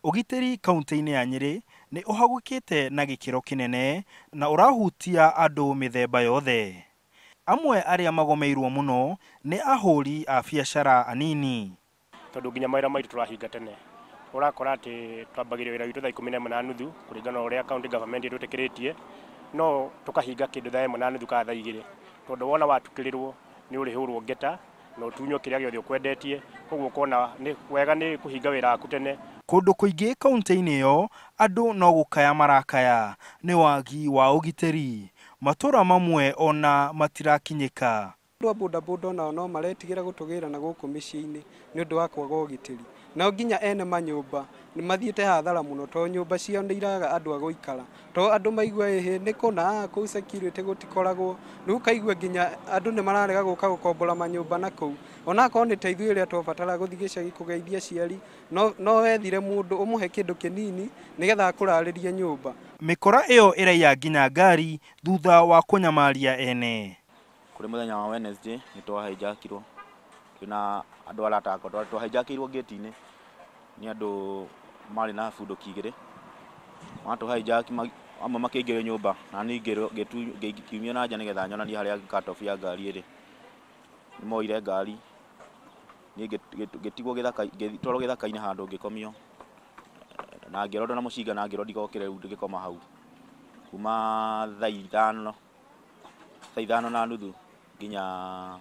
Ugiteri kaunti-inĩ ya Nyeri nĩ ũhagũkĩte na gĩkĩro kĩnene na ũrahutia andũ mĩthemba yothe. Amwe arĩa magomeirwo mũno nĩ ahũri a biacara anini. Tondũ nginya mawĩra maitũ tũrahinga tene. Ũrakora atĩ twambagĩrĩria wĩra witũ thaa 11:30 kũringana na ũrĩa county government ĩtwĩtĩkĩrĩtie, no tũkahinga kĩndũ thaa 1:30 kana thaa 2. Tondũ wona watukĩrĩrwo nĩ ũrĩhũrwo ngeta na ũtunywo kĩrĩa gĩothe ũkwendetie, koguo ũkona nĩ wega nĩ kũhinga wĩra waku tene. Kũndũ kũingĩ kaunti-inĩ ĩyo andũ no gũkaya marakaya nĩ wagi wa ũgitĩri. Matũra mamwe ona matirakinyĩka. Andũ a bodaboda nao no maretigĩra gũtũgĩra na gũkũ mĩciĩ-inĩ nĩ ũndũ wa kwaga ũgitĩri. Na nginya ene manyũmba nĩ mathiĩte hathara mũno tondũ nyũmba ciao nĩ iraga andũ a gũikara. Tondũ andũ maigua nĩ kũna kũu security gũtikoragwo. Rĩu kaigua nginya andũ nĩ mararega gũka gũkombora manyũmba na kũu. Onakorwo nĩ teithio ĩrĩa twabatara gũthiĩ gĩcagi kũgeithia aciari, no wethire mũndũ ũmũhe kĩndũ kĩnini nĩgetha akũrarĩrie nyũmba. Mĩkora ĩyo ĩraiya nginya ngari thutha wa kũnyamaria ene. Kũrĩ mũthenya wa Wednesday nĩ twahijackirwo. Twĩna andũ aratako twahijackirwo gate-inĩ nĩ andũ marĩ na bunduki igĩrĩ. Matũhijack amwe makĩingĩra nyũmba na niĩ ngĩkiumia na nja nĩgetha nyonanie harĩa cut-off ya ngari ĩrĩ. Nĩ moire ngari niĩ ngĩtigwo ngĩtwarwo gĩthaka-inĩ handũ ngĩkomio na ngĩrondwo na mũcinga na ngĩrwo ndigokĩre rĩu ngĩkoma hau kuma thaa 5:30 nginya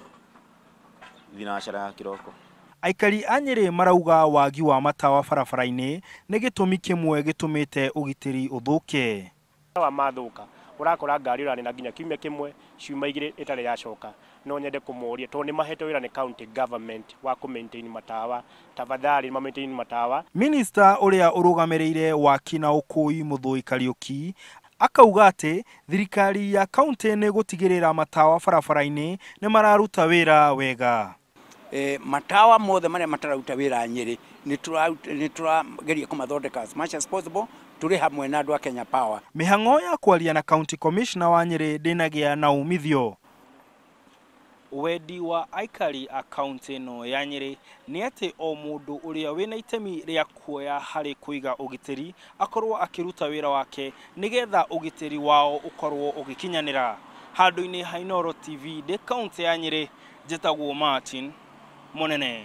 thinacara ya kĩroko. Aikari a Nyeri marauga wagi wa matawa barabara-inĩ nĩ gĩtũmi kĩmwe gĩtũmĩte ũgitĩri ũthũke. Wa mathũka ũrakora ngari ũranina nginya kiumia kĩmwe ciuma igĩrĩ ĩtarĩ yacoka. No nyende kũmoria tondũ nĩ mahete wĩra nĩ county government wa kũ-maintain matawa, tafadhali ma-maintain matawa. Minister ũrĩa ũrũgamĩrĩire waki na ũkui Mũthũi Kariuki akauga atĩ thirikari ya kaunti nĩ gũtigĩrĩra matawa barabara-inĩ nĩ mararuta wĩra wega. Matawa mothe marĩa matararuta wĩra Nyeri nĩ tũrageria kũmathondeka as much as possible, tũrĩ hamwe na andũ a Kenya Power. Mĩhang'o ya kwaria na county commissioner wa Nyeri ndĩnagĩa na umithio. Wendi wa aikari a kaunti ĩno ya Nyeri nĩ atĩ o mũndũ ũrĩa wĩna itemi rĩa kuoya harĩ kũiga ũgitĩri akorwo akĩruta wĩra wake nĩgetha ũgitĩri wao ũkorwo ũgĩkinyanĩra. Handũ-inĩ ha Inooro TV, kaunti ya Nyeri, njĩtagwo Martin Mũnene.